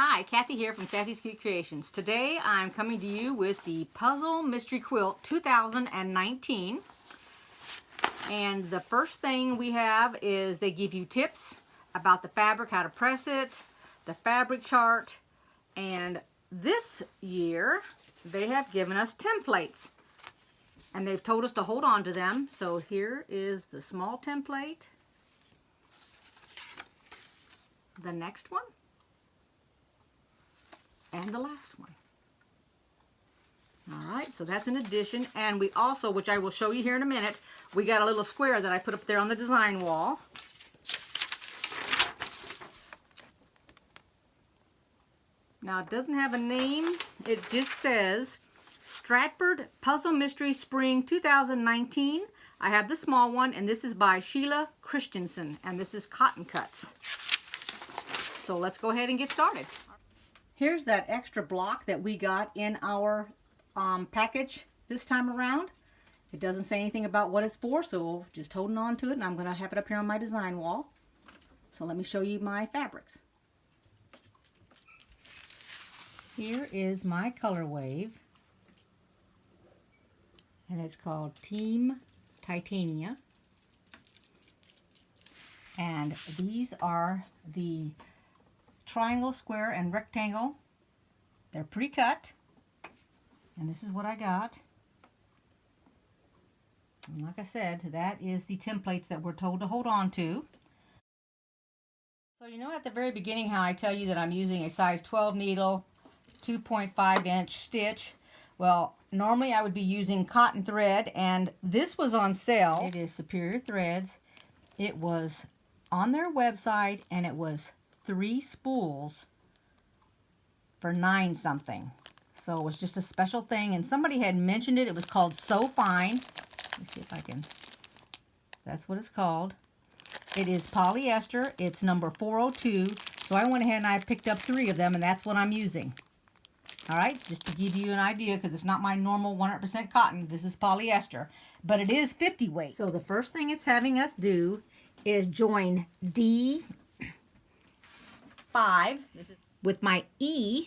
Hi, Kathy here from Kathy's Cute Creations. Today I'm coming to you with the Puzzle Mystery Quilt 2019. And the first thing we have is they give you tips about the fabric, how to press it, the fabric chart, and this year they have given us templates. And they've told us to hold on to them. So here is the small template, the next one, and the last one. All right, so that's an addition. And we also, which I will show you here in a minute, we got a little square that I put up there on the design wall. Now it doesn't have a name, it just says Stratford Puzzle Mystery Spring 2019. I have the small one, and this is by Sheila Christensen, and this is Cotton Cuts. So let's go ahead and get started. Here's that extra block that we got in our package this time around. It doesn't say anything about what it's for, so we'll just holding on to it, and I'm going to have it up here on my design wall. So let me show you my fabrics. Here is my color wave, and it's called Team Titania. And these are the triangle, square, and rectangle. They're pre-cut, and this is what I got. And like I said, that is the templates that we're told to hold on to. So you know at the very beginning how I tell you that I'm using a size 12 needle, 2.5 inch stitch? Well, normally I would be using cotton thread, and this was on sale. It is Superior Threads. It was on their website, and it was 3 spools for $9 something. So it was just a special thing, and somebody had mentioned it. It was called So Fine. Let's see if I can. That's what it's called. It is polyester. It's number 402. So I went ahead and I picked up 3 of them, and that's what I'm using. All right, just to give you an idea, because it's not my normal 100% cotton. This is polyester, but it is 50 weight. So the first thing it's having us do is join D5 with my E9,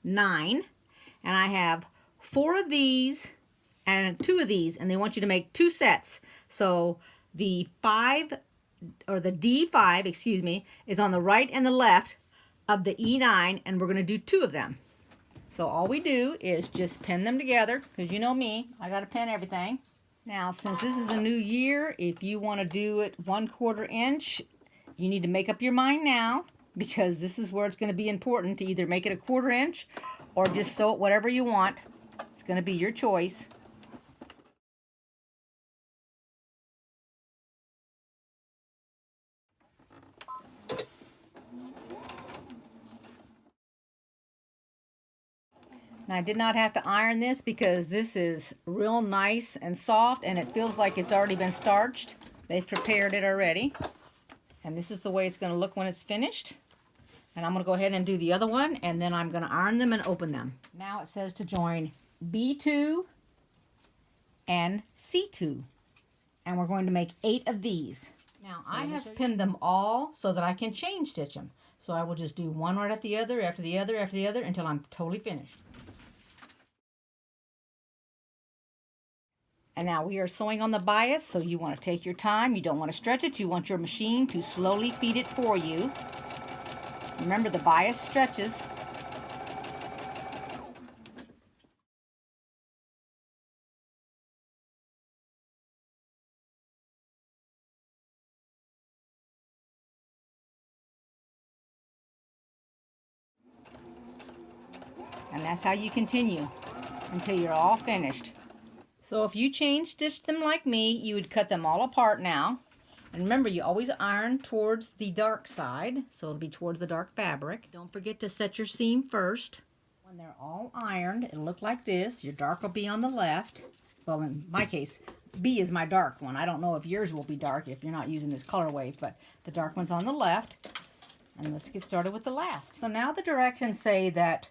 and I have 4 of these and 2 of these, and they want you to make 2 sets. So the 5, or the D5, excuse me, is on the right and the left of the E9, and we're going to do 2 of them. So all we do is just pin them together, because you know me, I got to pin everything. Now, since this is a new year, if you want to do it 1/4 inch, you need to make up your mind now, because this is where it's going to be important to either make it a 1/4 inch or just sew it whatever you want. It's going to be your choice. Now, I did not have to iron this because this is real nice and soft, and it feels like it's already been starched. They've prepared it already. And this is the way it's going to look when it's finished. And I'm going to go ahead and do the other one, and then I'm going to iron them and open them. Now it says to join B2 and C2. And we're going to make 8 of these. Now, I have pinned them all so that I can chain stitch them. So I will just do one right after the other, after the other, after the other, until I'm totally finished. And now we are sewing on the bias, so you want to take your time. You don't want to stretch it. You want your machine to slowly feed it for you. Remember, the bias stretches. And that's how you continue until you're all finished. So if you chain stitched them like me, you would cut them all apart now. And remember, you always iron towards the dark side, so it'll be towards the dark fabric. Don't forget to set your seam first. When they're all ironed, it'll look like this. Your dark will be on the left. Well, in my case, B is my dark one. I don't know if yours will be dark if you're not using this color wave, but the dark one's on the left. And let's get started with the last. So now the directions say that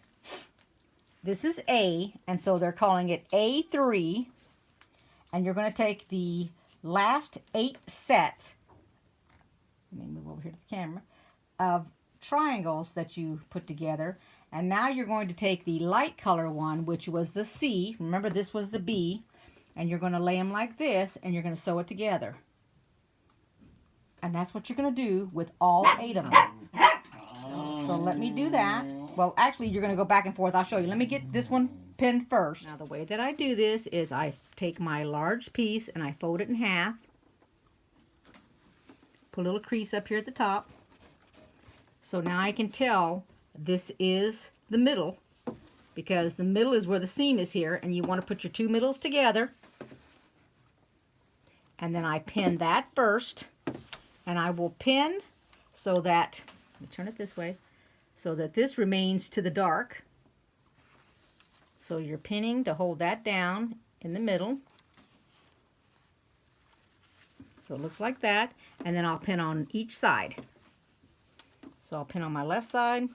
this is A, and so they're calling it A3. And you're going to take the last 8 sets, let me move over here to the camera, of triangles that you put together. And now you're going to take the light color one, which was the C. Remember, this was the B. And you're going to lay them like this, and you're going to sew it together. And that's what you're going to do with all 8 of them. So let me do that. Well, actually, you're going to go back and forth. I'll show you. Let me get this one pinned first. Now, the way that I do this is I take my large piece and I fold it in half. Put a little crease up here at the top. So now I can tell this is the middle, because the middle is where the seam is here, and you want to put your 2 middles together. And then I pin that first, and I will pin so that, let me turn it this way, so that this remains to the dark. So you're pinning to hold that down in the middle. So it looks like that, and then I'll pin on each side. So I'll pin on my left side,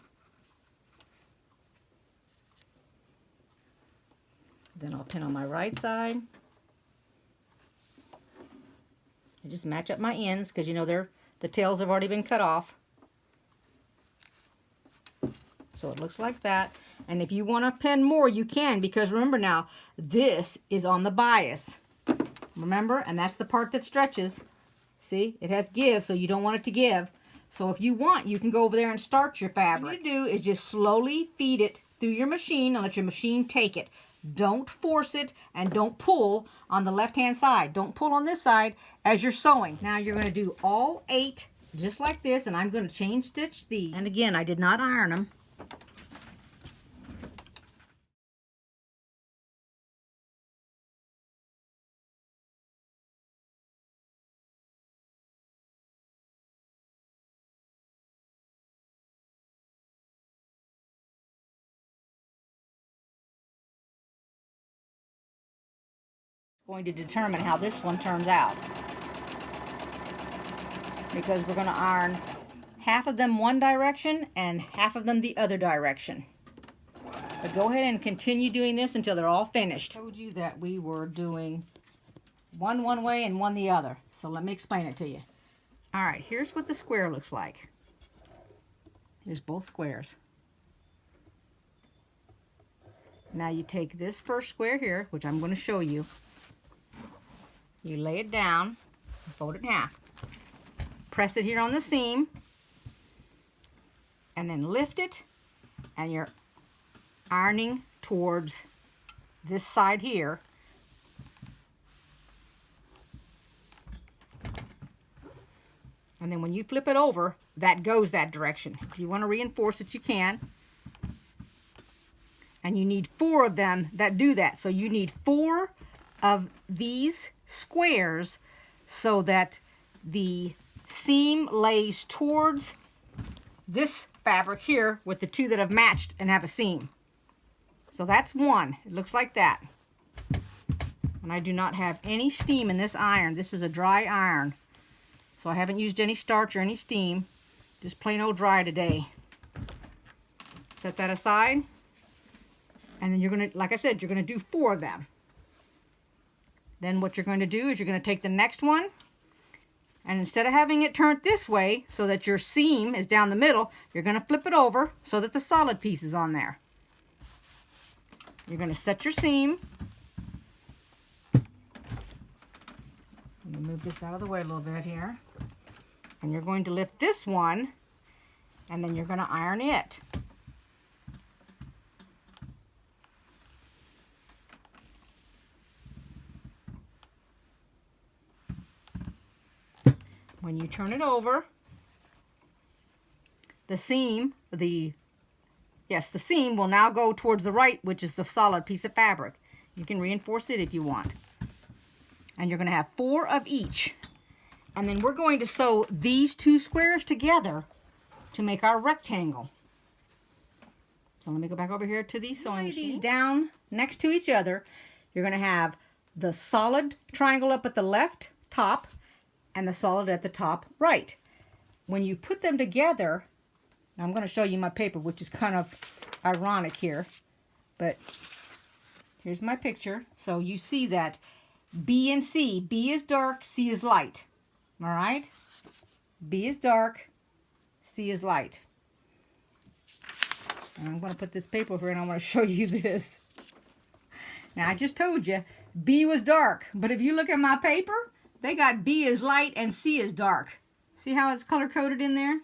then I'll pin on my right side. I just match up my ends because you know the tails have already been cut off. So it looks like that. And if you want to pin more, you can, because remember now, this is on the bias. Remember? And that's the part that stretches. See? It has give, so you don't want it to give. So if you want, you can go over there and start your fabric. What you do is just slowly feed it through your machine and let your machine take it. Don't force it, and don't pull on the left-hand side. Don't pull on this side as you're sewing. Now you're going to do all 8 just like this, and I'm going to chain stitch these. And again, I did not iron them. Going to determine how this one turns out, because we're going to iron half of them one direction and half of them the other direction. But go ahead and continue doing this until they're all finished. I told you that we were doing one way and one the other, so let me explain it to you. All right, here's what the square looks like. Here's both squares. Now you take this first square here, which I'm going to show you. You lay it down, fold it in half. Press it here on the seam, and then lift it, and you're ironing towards this side here. And then when you flip it over, that goes that direction. If you want to reinforce it, you can. And you need 4 of them that do that. So you need 4 of these squares so that the seam lays towards this fabric here with the 2 that have matched and have a seam. So that's 1. It looks like that. And I do not have any steam in this iron. This is a dry iron. So I haven't used any starch or any steam. Just plain old dry today. Set that aside. And then you're going to, like I said, you're going to do 4 of them. Then what you're going to do is you're going to take the next one, and instead of having it turned this way so that your seam is down the middle, you're going to flip it over so that the solid piece is on there. You're going to set your seam. Let me move this out of the way a little bit here. And you're going to lift this one, and then you're going to iron it. When you turn it over, the seam, the seam will now go towards the right, which is the solid piece of fabric. You can reinforce it if you want. And you're going to have 4 of each. And then we're going to sew these 2 squares together to make our rectangle. So let me go back over here to the sewing machine. Lay these down next to each other. You're going to have the solid triangle up at the left top and the solid at the top right. When you put them together, now I'm going to show you my paper, which is kind of ironic here, but here's my picture. So you see that B and C, B is dark, C is light. All right? B is dark, C is light. And I'm going to put this paper over here and I want to show you this. Now, I just told you B was dark, but if you look at my paper, they got B is light and C is dark. See how it's color-coded in there?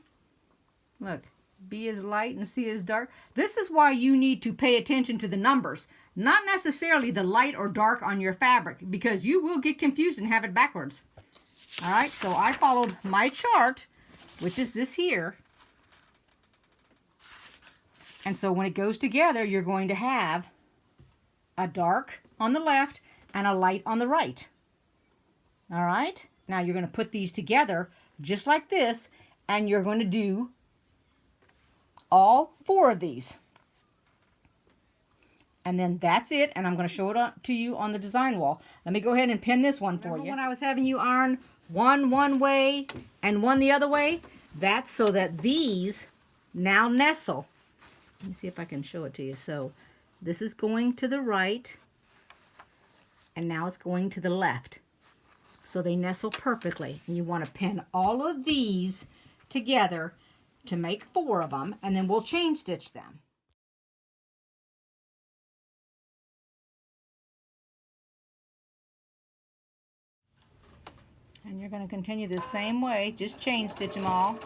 Look, B is light and C is dark. This is why you need to pay attention to the numbers, not necessarily the light or dark on your fabric, because you will get confused and have it backwards. All right, so I followed my chart, which is this here. And so when it goes together, you're going to have a dark on the left and a light on the right. All right, now you're going to put these together just like this, and you're going to do all 4 of these. And then that's it, and I'm going to show it to you on the design wall. Let me go ahead and pin this one for you. When I was having you iron one way and one the other way, that's so that these now nestle. Let me see if I can show it to you. So this is going to the right, and now it's going to the left. So they nestle perfectly. And you want to pin all of these together to make 4 of them, and then we'll chain stitch them. And you're going to continue the same way, just chain stitch them all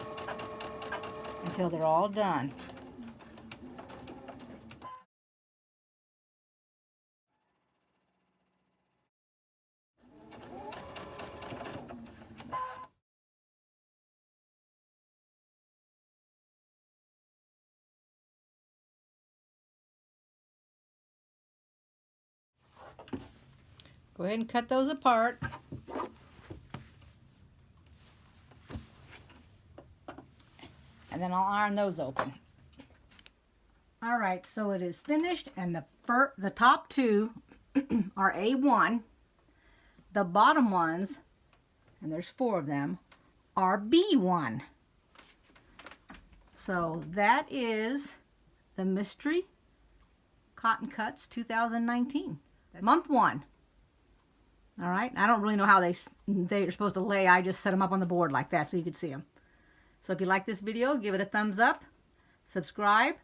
until they're all done. Go ahead and cut those apart. And then I'll iron those open. All right, so it is finished, and the top 2 are A1. The bottom ones, and there's 4 of them, are B1. So that is the Mystery Cotton Cuts 2019. Month 1. All right, I don't really know how they're supposed to lay. I just set them up on the board like that so you could see them. So if you like this video, give it a thumbs up, subscribe,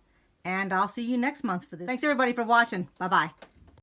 and I'll see you next month for this. Thanks everybody for watching. Bye-bye.